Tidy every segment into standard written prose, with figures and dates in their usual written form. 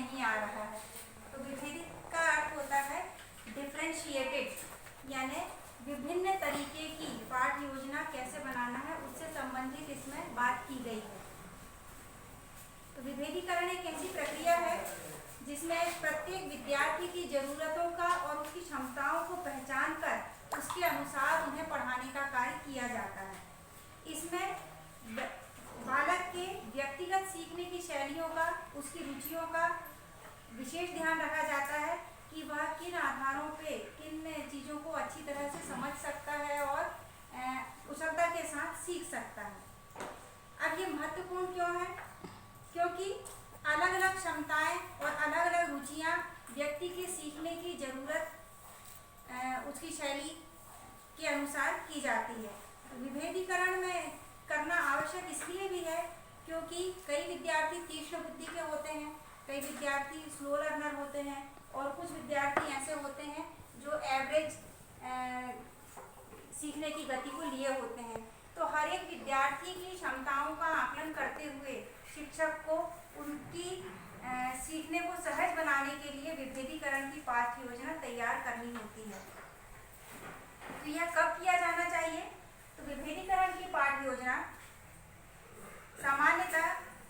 नहीं आ रहा है। तो विभेदित का अर्थ होता है डिफरेंशिएटेड, यानी विभिन्न तरीके की पाठ योजना कैसे बनाना है उससे संबंधित इसमें बात की गई है। तो विभेदीकरण एक ऐसी प्रक्रिया है जिसमें प्रत्येक विद्यार्थी की जरूरतों का और उसकी क्षमताओं को पहचान कर उसके अनुसार उन्हें पढ़ाने का कार्य किया जाता है। इसमें बालक के व्यक्तिगत सीखने की शैलियों का, उसकी रुचियों का विशेष ध्यान रखा जाता है कि वह किन आधारों पे किन चीज़ों को अच्छी तरह से समझ सकता है और कुशलता के साथ सीख सकता है। अब ये महत्वपूर्ण क्यों है? क्योंकि अलग अलग क्षमताएं और अलग अलग रुचियां व्यक्ति के सीखने की ज़रूरत उसकी शैली के अनुसार की जाती है। विभेदीकरण में करना आवश्यक इसलिए भी है क्योंकि कई विद्यार्थी तीक्ष्ण बुद्धि के होते हैं, कई विद्यार्थी स्लो लर्नर होते हैं और कुछ विद्यार्थी ऐसे होते हैं जो एवरेज सीखने की गति को लिए होते हैं। तो हर एक विद्यार्थी की क्षमताओं का आकलन करते हुए शिक्षक को उनकी सीखने को सहज बनाने के लिए विभेदीकरण की पाठ्य योजना तैयार करनी होती है। तो यह कब किया जाना चाहिए? तो विभेदीकरण की पाठ्य योजना सामान्यतः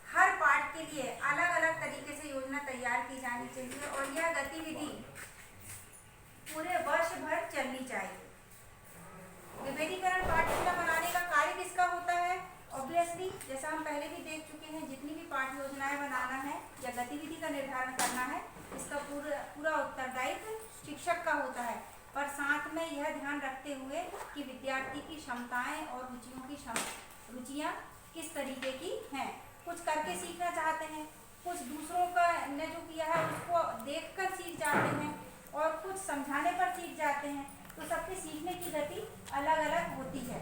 हर पाठ के लिए अलग अलग तरीके से योजना तैयार की जानी चाहिए और यह गतिविधि पूरे वर्ष भर चलनी चाहिए। विभेदीकरण पाठ्य योजना बनाने का कार्य किसका होता है? ऑब्वियसली, जैसा हम पहले भी देख चुके हैं, जितनी भी पाठ्य योजनाएं बनाना है या गतिविधि का निर्धारण करना है, इसका पूरा उत्तरदायित्व शिक्षक का होता है, पर साथ में यह ध्यान रखते हुए कि विद्यार्थी की क्षमताएं और रुचियां किस तरीके की हैं। कुछ करके सीखना चाहते हैं, कुछ दूसरों का ने जो किया है उसको देखकर सीख जाते हैं और कुछ समझाने पर सीख जाते हैं। तो सबके सीखने की गति अलग अलग होती है।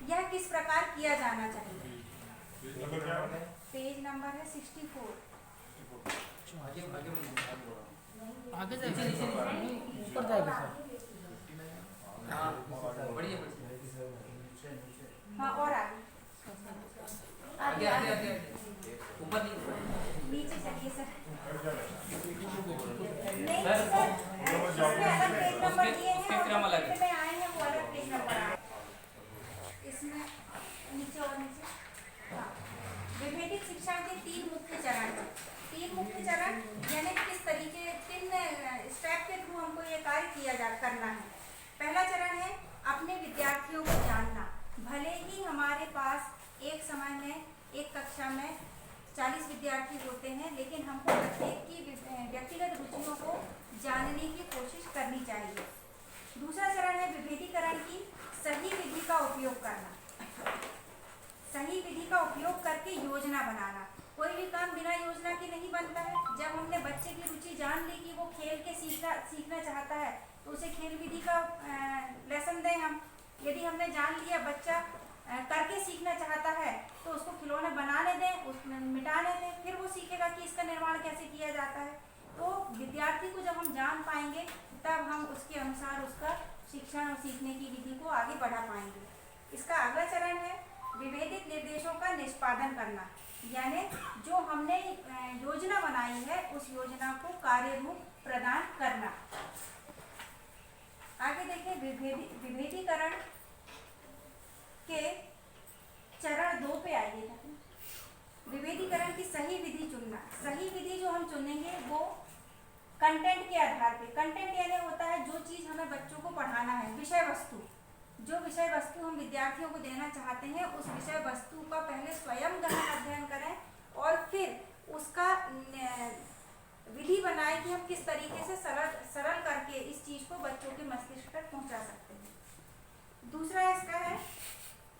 यह किस प्रकार किया जाना चाहिए? पेज नंबर है 64। आगे जाइए, ऊपर जाइए सर। हाँ, और आगे ऊपर नहीं, नीचे चलिए सर। नहीं सर, अलग पेज नंबर दिए हैं और अलग में आए हैं वो अलग पेज नंबर आए इसमें नीचे और नीचे। हाँ, विभेदित शिक्षा के 3 मुख्य चरण हैं। 3 मुख्य चरण यानी किस तरीके 3 स्टेप के थ्रू हमको ये कार्य करना है। पहला चरण है अपने विद्यार्थियों को जानना। भले ही हमारे पास एक समय में एक कक्षा में 40 विद्यार्थी होते हैं, लेकिन हमको प्रत्येक की व्यक्तिगत रुचियों को जानने की कोशिश करनी चाहिए। दूसरा चरण है विभेदीकरण की सही विधि का उपयोग करना। सही विधि का उपयोग करके योजना बनाना। कोई भी काम बिना योजना के नहीं बनता है। जब हमने बच्चे की रुचि जान ली कि वो खेल के सीखना चाहता है, तो उसे खेल विधि का लेसन दें हम। यदि हमने जान लिया बच्चा करके सीखना चाहता है, तो उसको खिलौने बनाने दें, उसमें मिटाने दें, फिर वो सीखेगा कि इसका निर्माण कैसे किया जाता है। तो विद्यार्थी को जब हम जान पाएंगे तब हम उसके अनुसार उसका शिक्षण और सीखने की विधि को आगे बढ़ा पाएंगे। इसका अगला चरण है विभेदित निर्देशों का निष्पादन करना, यानी जो हमने योजना बनाई है उस योजना को कार्य रूप प्रदान करना। आगे देखें, विभेदीकरण के चरण 2 पे आइए। विभेदीकरण की सही विधि चुनना। सही विधि जो हम चुनेंगे वो कंटेंट के आधार पे। कंटेंट यानी होता है जो चीज़ हमें बच्चों को पढ़ाना है, विषय वस्तु। जो विषय वस्तु हम विद्यार्थियों को देना चाहते हैं उस विषय वस्तु का पहले स्वयं गहन अध्ययन करें और फिर उसका विधि बनाएं कि हम किस तरीके से सरल करके इस चीज़ को बच्चों के मस्तिष्क तक पहुंचा सकते हैं। दूसरा इसका है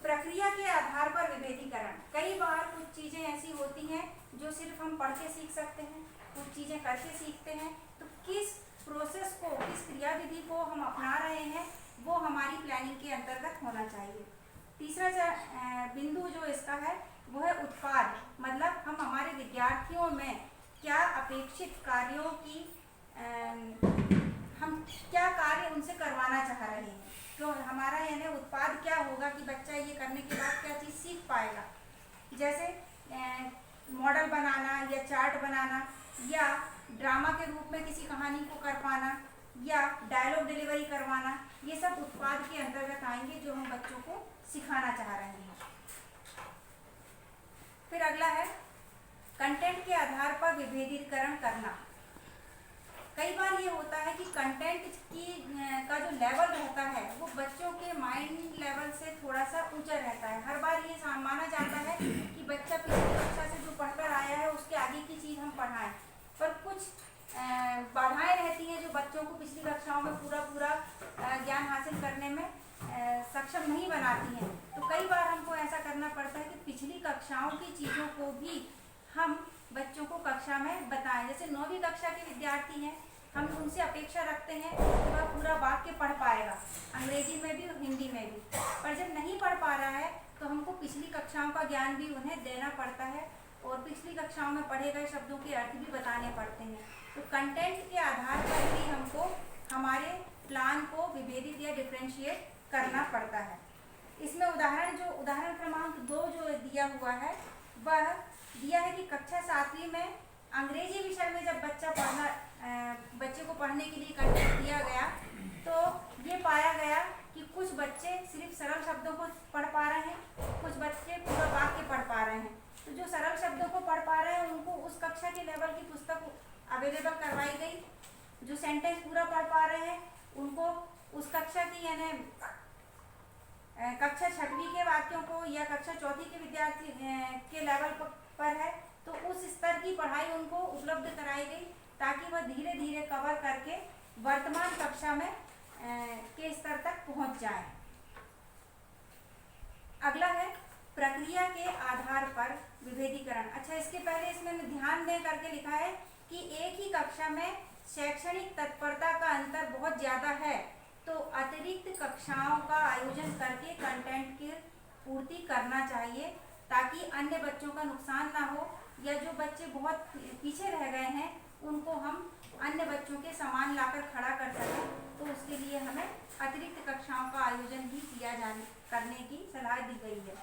प्रक्रिया के आधार पर विभेदीकरण। कई बार कुछ चीज़ें ऐसी होती हैं जो सिर्फ हम पढ़ के सीख सकते हैं, कुछ चीज़ें करके सीखते हैं। तो किस प्रोसेस को, किस क्रियाविधि को हम अपना रहे हैं वो हमारी प्लानिंग के अंतर्गत होना चाहिए। तीसरा बिंदु जो इसका है वो है उत्पाद, मतलब हम हमारे विद्यार्थियों में क्या अपेक्षित कार्यों की हम क्या कार्य उनसे करवाना चाह रहे हैं। तो हमारा यानी उत्पाद क्या होगा कि बच्चा ये करने के बाद क्या चीज़ सीख पाएगा। जैसे मॉडल बनाना या चार्ट बनाना या ड्रामा के रूप में किसी कहानी को कर पाना या डायलॉग डिलीवरी करवाना, ये सब उत्पाद के अंतर्गत आएंगे जो हम बच्चों को सिखाना चाह रहे हैं। फिर अगला है कंटेंट के आधार पर विभेदीकरण करना। कई बार ये होता है कि कंटेंट की का जो लेवल रहता है वो बच्चों के माइंड लेवल से थोड़ा सा ऊंचा रहता है। हर बार ये माना जाता है कि बच्चा पिछली कक्षा से जो पढ़कर आया है उसके आगे की चीज़ हम पढ़ाएं, पर कुछ बाधाएं रहती हैं जो बच्चों को पिछली कक्षाओं में पूरा ज्ञान हासिल करने में सक्षम नहीं बनाती हैं। तो कई बार हमको ऐसा करना पड़ता है कि पिछली कक्षाओं की चीज़ों को भी हम बच्चों को कक्षा में बताएं। जैसे 9वीं कक्षा के विद्यार्थी हैं, हम उनसे अपेक्षा रखते हैं कि वह पूरा वाक्य पढ़ पाएगा, अंग्रेजी में भी और हिंदी में भी, पर जब नहीं पढ़ पा रहा है तो हमको पिछली कक्षाओं का ज्ञान भी उन्हें देना पड़ता है और पिछली कक्षाओं में पढ़े गए शब्दों के अर्थ भी बताने पड़ते हैं। तो कंटेंट के आधार पर भी हमको हमारे प्लान को विभेदित या डिफ्रेंशिएट करना पड़ता है। इसमें उदाहरण क्रमांक 2 जो दिया हुआ है वह दिया है कि कक्षा 7वीं में अंग्रेजी विषय में जब बच्चे को पढ़ने के लिए कंटेंट दिया गया तो ये पाया गया कि कुछ बच्चे सिर्फ सरल शब्दों को पढ़ पा रहे हैं, कुछ बच्चे पूरा वाक्य पढ़ पा रहे हैं। तो जो सरल शब्दों को पढ़ पा रहे हैं उनको उस कक्षा के लेवल की पुस्तक अवेलेबल करवाई गई, जो सेंटेंस पूरा पढ़ पा रहे हैं उनको उस कक्षा की यानी कक्षा 6वीं के वाक्यों को या कक्षा 4वीं के विद्यार्थी के लेवल पर है तो उस स्तर की पढ़ाई उनको उपलब्ध कराई गई ताकि वह धीरे धीरे कवर करके वर्तमान कक्षा में के स्तर तक पहुंच जाए। अगला है प्रक्रिया के आधार पर विभेदीकरण। अच्छा, इसके पहले इसमें ध्यान दें करके लिखा है कि एक ही कक्षा में शैक्षणिक तत्परता का अंतर बहुत ज़्यादा है तो अतिरिक्त कक्षाओं का आयोजन करके कंटेंट की पूर्ति करना चाहिए ताकि अन्य बच्चों का नुकसान ना हो या जो बच्चे बहुत पीछे रह गए हैं उनको हम अन्य बच्चों के समान लाकर खड़ा कर सकें। तो उसके लिए हमें अतिरिक्त कक्षाओं का आयोजन भी करने की सलाह दी गई है।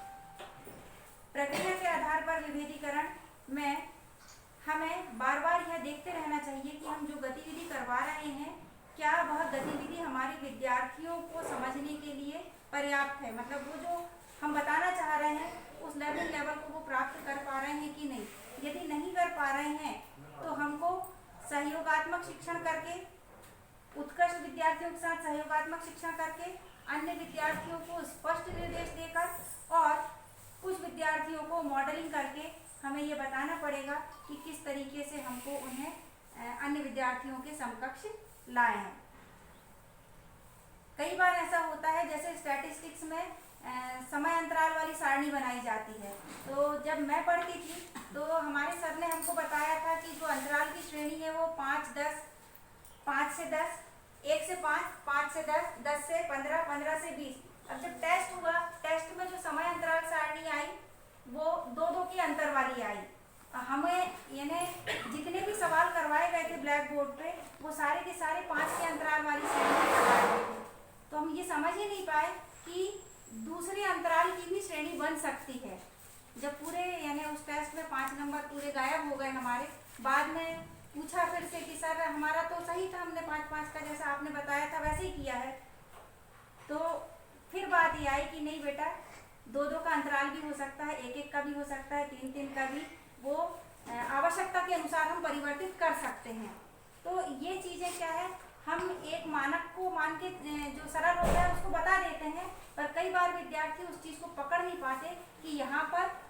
प्रक्रिया के आधार पर विभेदीकरण में हमें बार बार यह देखते रहना चाहिए कि हम जो गतिविधि करवा रहे हैं क्या वह गतिविधि हमारे विद्यार्थियों को समझने के लिए पर्याप्त है, मतलब वो जो हम बताना चाह रहे हैं उस लेवल को वो प्राप्त कर पा रहे हैं कि नहीं। यदि नहीं कर पा रहे हैं तो हमको सहयोगात्मक शिक्षण करके, उत्कृष्ट विद्यार्थियों के साथ सहयोगात्मक शिक्षण करके, अन्य विद्यार्थियों को स्पष्ट निर्देश देकर और कुछ विद्यार्थियों को मॉडलिंग करके हमें ये बताना पड़ेगा कि किस तरीके से हमको उन्हें अन्य विद्यार्थियों के समकक्ष लाए हैं। कई बार ऐसा होता है जैसे स्टैटिस्टिक्स में समय अंतराल वाली सारणी बनाई जाती है। तो जब मैं पढ़ती थी तो हमारे सर ने हमको बताया था कि जो अंतराल की श्रेणी है वो 5, 10, 5 से 10, 1 से 5, 5 से 10, 10 से 15, 15 से 20। अब जब टेस्ट हुआ, टेस्ट में जो समय अंतराल सारणी आई वो 2-2 की अंतर वाली आई। हमें यानी जितने भी सवाल करवाए गए थे ब्लैक बोर्ड पे वो सारे के सारे 5 के अंतराल वाली श्रेणी करवाए गए थे। तो हम ये समझ ही नहीं पाए कि दूसरे अंतराल की भी श्रेणी बन सकती है। जब पूरे यानी उस टेस्ट में 5 नंबर पूरे गायब हो गए हमारे, बाद में पूछा फिर से कि सर हमारा तो सही था, हमने 5-5 का जैसा आपने बताया था वैसे ही किया है। तो फिर बात ये आई कि नहीं बेटा, 2-2 का अंतराल भी हो सकता है, 1-1 का भी हो सकता है, 3-3 का भी, वो आवश्यकता के अनुसार हम परिवर्तित कर सकते हैं। तो ये चीज़ें क्या है, हम एक मानक को मान के जो सरल होता है उसको बता देते हैं, पर कई बार विद्यार्थी उस चीज़ को पकड़ नहीं पाते कि यहाँ पर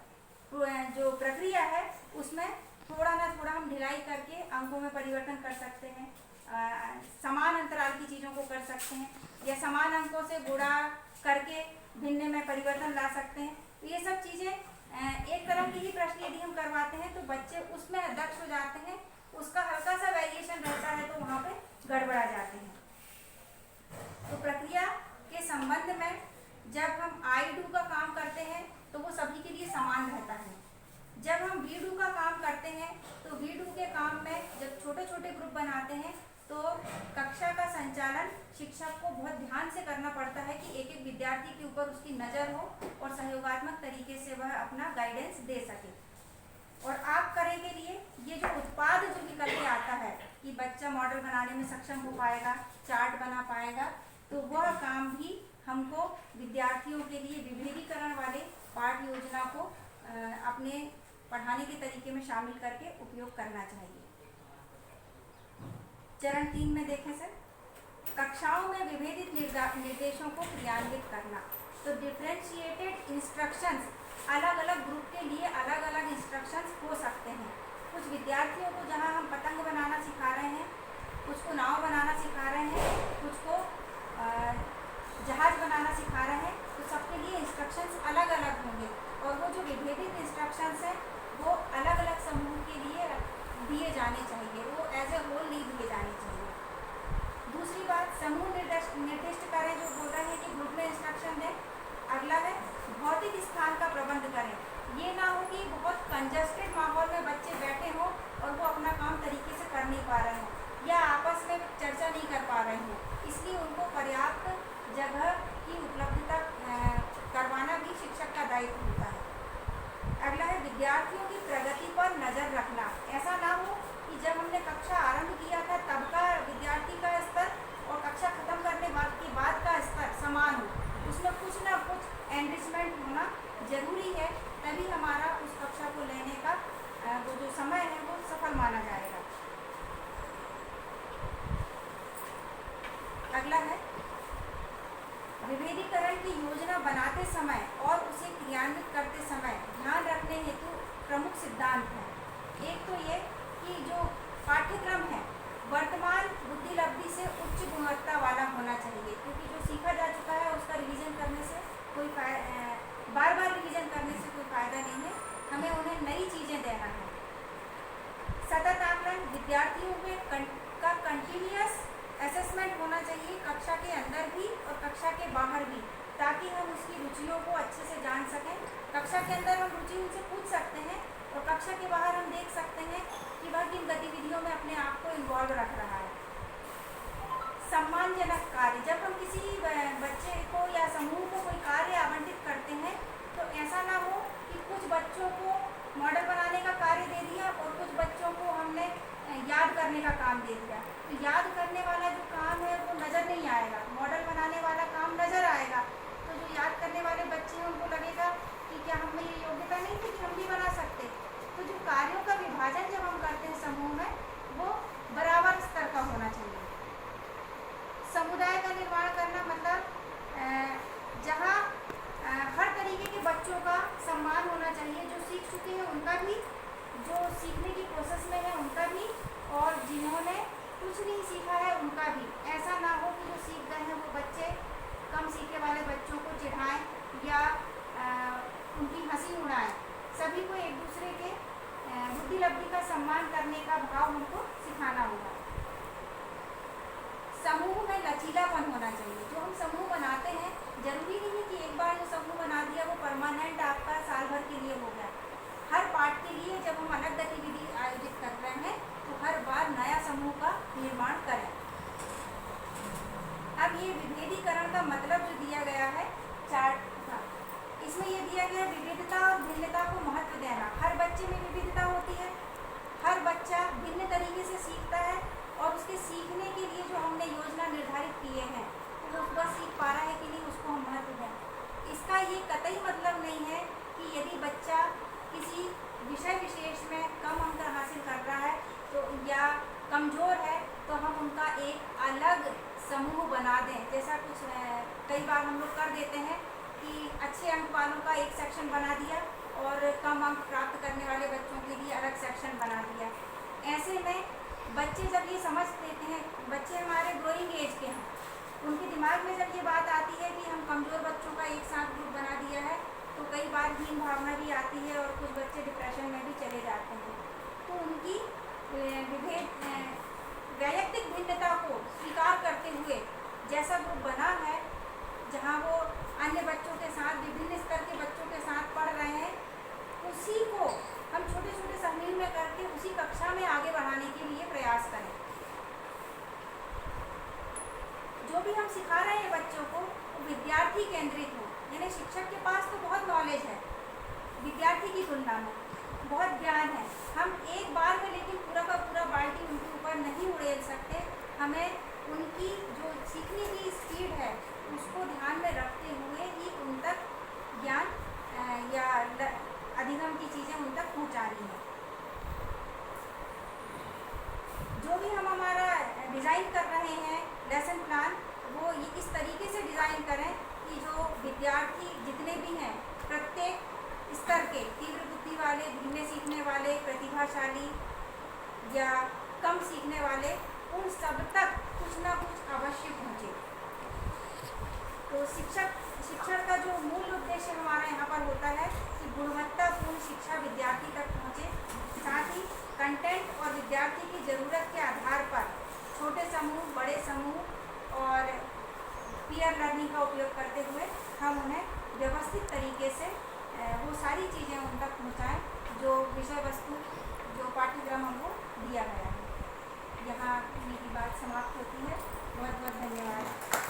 जो प्रक्रिया है उसमें थोड़ा ना थोड़ा हम ढिलाई करके अंकों में परिवर्तन कर सकते हैं, समान अंतराल की चीज़ों को कर सकते हैं या समान अंकों से गुणा करके भिन्न में परिवर्तन ला सकते हैं। तो ये सब चीज़ें एक तरह की ही प्रश्न यदि हम करवाते हैं तो बच्चे उसमें दक्ष हो जाते हैं, उसका हल्का सा वेरिएशन रहता है तो वहाँ पे गड़बड़ा जाते हैं। तो प्रक्रिया के संबंध में जब हम आई डू का काम करते हैं तो वो सभी के लिए समान रहता है। जब हम वी डू का काम करते हैं तो वी डू के काम में जब छोटे छोटे ग्रुप बनाते हैं तो कक्षा का संचालन शिक्षक को बहुत ध्यान से करना पड़ता है कि एक एक विद्यार्थी के ऊपर उसकी नज़र हो और सहयोगात्मक तरीके से वह अपना गाइडेंस दे सके। और आप करें के लिए ये जो उत्पाद जो निकल के आता है कि बच्चा मॉडल बनाने में सक्षम हो पाएगा, चार्ट बना पाएगा, तो वह काम भी हमको विद्यार्थियों के लिए विभेदीकरण वाले पाठ योजना को अपने पढ़ाने के तरीके में शामिल करके उपयोग करना चाहिए। चरण 3 में देखें सर, कक्षाओं में विभेदित निर्देशों को क्रियान्वित करना। तो डिफरेंशिएटेड इंस्ट्रक्शंस, अलग अलग ग्रुप के लिए अलग अलग इंस्ट्रक्शंस हो सकते हैं। कुछ विद्यार्थियों को जहां हम पतंग बनाना सिखा रहे हैं, कुछ को नाव बनाना सिखा रहे हैं, कुछ को जहाज बनाना सिखा रहे हैं, तो सबके लिए इंस्ट्रक्शंस अलग अलग होंगे और वो जो विभेदित इंस्ट्रक्शंस हैं वो अलग अलग समूह के लिए दिए जाने चाहिए, वो एज ए होल नहीं दिए जाने चाहिए। दूसरी बात, समूह निर्दिष्ट करें, जो बोल रहे हैं कि ग्रुप में इंस्ट्रक्शन दें। अगला है भौतिक स्थान का प्रबंध करें। ये ना हो कि बहुत कंजस्टेड माहौल में बच्चे बैठे हों और वो अपना काम तरीके से कर नहीं पा रहे हों या आपस में चर्चा नहीं कर पा रहे हों, इसलिए उनको पर्याप्त जगह की उपलब्धता करवाना भी शिक्षक का दायित्व होता है। अगला है विद्यार्थियों की प्रगति पर नज़र रखना। ऐसा ना हो कि जब हमने कक्षा आरंभ किया था तब का विद्यार्थी का स्तर और कक्षा खत्म करने के बाद का स्तर समान हो, उसमें कुछ ना कुछ एनरिचमेंट होना जरूरी है, तभी हमारा उस कक्षा को लेने का वो जो समय है वो सफल माना जाएगा। अगला है विभेदीकरण की योजना बनाते समय और उसे क्रियान्वित करते समय ध्यान रखने हेतु प्रमुख सिद्धांत हैं। एक तो ये कि जो पाठ्यक्रम है वर्तमान बुद्धिलब्धि से उच्च गुणवत्ता वाला होना चाहिए, क्योंकि जो सीखा जा चुका है उसका रिवीजन करने से कोई बार बार रिवीजन करने से कोई फायदा नहीं है, हमें उन्हें नई चीज़ें देना है। सतत आकलन, विद्यार्थियों का कंटिन्यूअस असेसमेंट होना चाहिए कक्षा के अंदर भी और कक्षा के बाहर भी, ताकि हम उसकी रुचियों को अच्छे से जान सकें। कक्षा के अंदर हम रुचि उनसे पूछ सकते हैं और कक्षा के बाहर हम देख सकते हैं कि वह किन गतिविधियों में अपने आप को इन्वॉल्व रख रहा है। सम्मानजनक कार्य, जब हम किसी बच्चे को या समूह को कोई कार्य आवंटित करते हैं तो ऐसा ना हो कि कुछ बच्चों को मॉडल बनाने का कार्य दे दिया और कुछ बच्चों को हमने याद करने का काम दे दिया। तो याद करने वाला जो काम है वो नज़र नहीं आएगा, मॉडल बनाने वाला काम नज़र आएगा। तो जो याद करने वाले बच्चे हैं उनको लगेगा कि क्या हम में ये योग्यता नहीं थी कि हम भी बना सकते। तो जो कार्यों का विभाजन जब हम करते हैं समूह में, वो बराबर स्तर का होना चाहिए। समुदाय का निर्माण करना मतलब जहाँ हर तरीके के बच्चों का सम्मान होना चाहिए, जो सीख चुके हैं उनका भी, जो सीखने की प्रोसेस में है उनका भी, और जिन्होंने कुछ नहीं सीखा है उनका भी। ऐसा ना हो कि जो सीख गए हैं वो बच्चे कम सीखे वाले बच्चों को चिढ़ाएं या उनकी हंसी उड़ाएं। सभी को एक दूसरे के बुद्धिलब्धि का सम्मान करने का भाव उनको सिखाना होगा। समूह में लचीलापन होना चाहिए। जो हम समूह बनाते हैं, जरूरी नहीं है कि एक बार जो समूह बना दिया वो परमानेंट आपका साल भर के लिए हो गया। हर पाठ के लिए जब हम अलग गतिविधि आयोजित कर रहे हैं तो हर बार नया समूह का निर्माण करें। अब ये विभेदीकरण का मतलब जो दिया गया है चार्ट का, इसमें ये दिया गया विविधता और भिन्नता को महत्व देना। हर बच्चे में विविधता होती है, हर बच्चा भिन्न तरीके से सीखता है और उसके सीखने के लिए जो हमने योजना निर्धारित किए हैं तो वो बस सीख पा रहा है कि नहीं, उसको हम महत्व दें। इसका ये कतई मतलब नहीं है कि यदि बच्चा किसी विषय विशेष में कम अंक हासिल कर रहा है तो या कमज़ोर है तो हम उनका एक अलग समूह बना दें। जैसा कुछ कई बार हम लोग कर देते हैं कि अच्छे अंक वालों का एक सेक्शन बना दिया और कम अंक प्राप्त करने वाले बच्चों के लिए अलग सेक्शन बना दिया। ऐसे में बच्चे जब ये समझ लेते हैं, बच्चे हमारे ग्रोइंग एज के हैं, उनके दिमाग में जब ये बात आती है कि हम कमज़ोर बच्चों का एक साथ ग्रुप बना दिया है तो कई बार हीन भावना भी आती है और कुछ बच्चे डिप्रेशन में भी चले जाते हैं। तो उनकी वैयक्तिक भिन्नता को स्वीकार करते हुए जैसा ग्रुप बना है जहाँ वो अन्य बच्चों के साथ, विभिन्न स्तर के बच्चों के साथ पढ़ रहे हैं, उसी को हम छोटे छोटे समूह में करके उसी कक्षा में आगे बढ़ाने के लिए प्रयास करें। जो भी हम सिखा रहे हैं बच्चों को वो विद्यार्थी केंद्रित हो, यानी शिक्षक के पास तो बहुत नॉलेज है विद्यार्थी की तुलना में, बहुत ज्ञान है, हम एक बार में लेकिन पूरा का पूरा बाल्टी उनके ऊपर नहीं उड़ेल सकते। हमें उनकी जो सीखने की स्पीड है उसको ध्यान में रखते हुए ही उन तक ज्ञान या अधिगम की चीज़ें उन तक पहुँचा रही है। जो भी हम हमारा डिज़ाइन कर रहे हैं लेसन प्लान, वो ये इस तरीके से डिज़ाइन करें कि जो विद्यार्थी जितने भी हैं, प्रत्येक स्तर के, तीव्र बुद्धि वाले, धीमे सीखने वाले, प्रतिभाशाली या कम सीखने वाले, उन सब तक कुछ ना कुछ अवश्य पहुँचे। तो शिक्षण का जो मूल उद्देश्य हमारा यहाँ पर होता है कि गुणवत्तापूर्ण शिक्षा विद्यार्थी तक पहुँचे, साथ ही कंटेंट और विद्यार्थी की ज़रूरत के आधार पर छोटे समूह, बड़े समूह और पीयर लर्निंग का उपयोग करते हुए हम उन्हें व्यवस्थित तरीके से वो सारी चीज़ें उन तक पहुँचाएँ जो विषय वस्तु, जो पाठ्यक्रम हमको दिया गया है। यहाँ मेरी बात समाप्त होती है। बहुत बहुत धन्यवाद।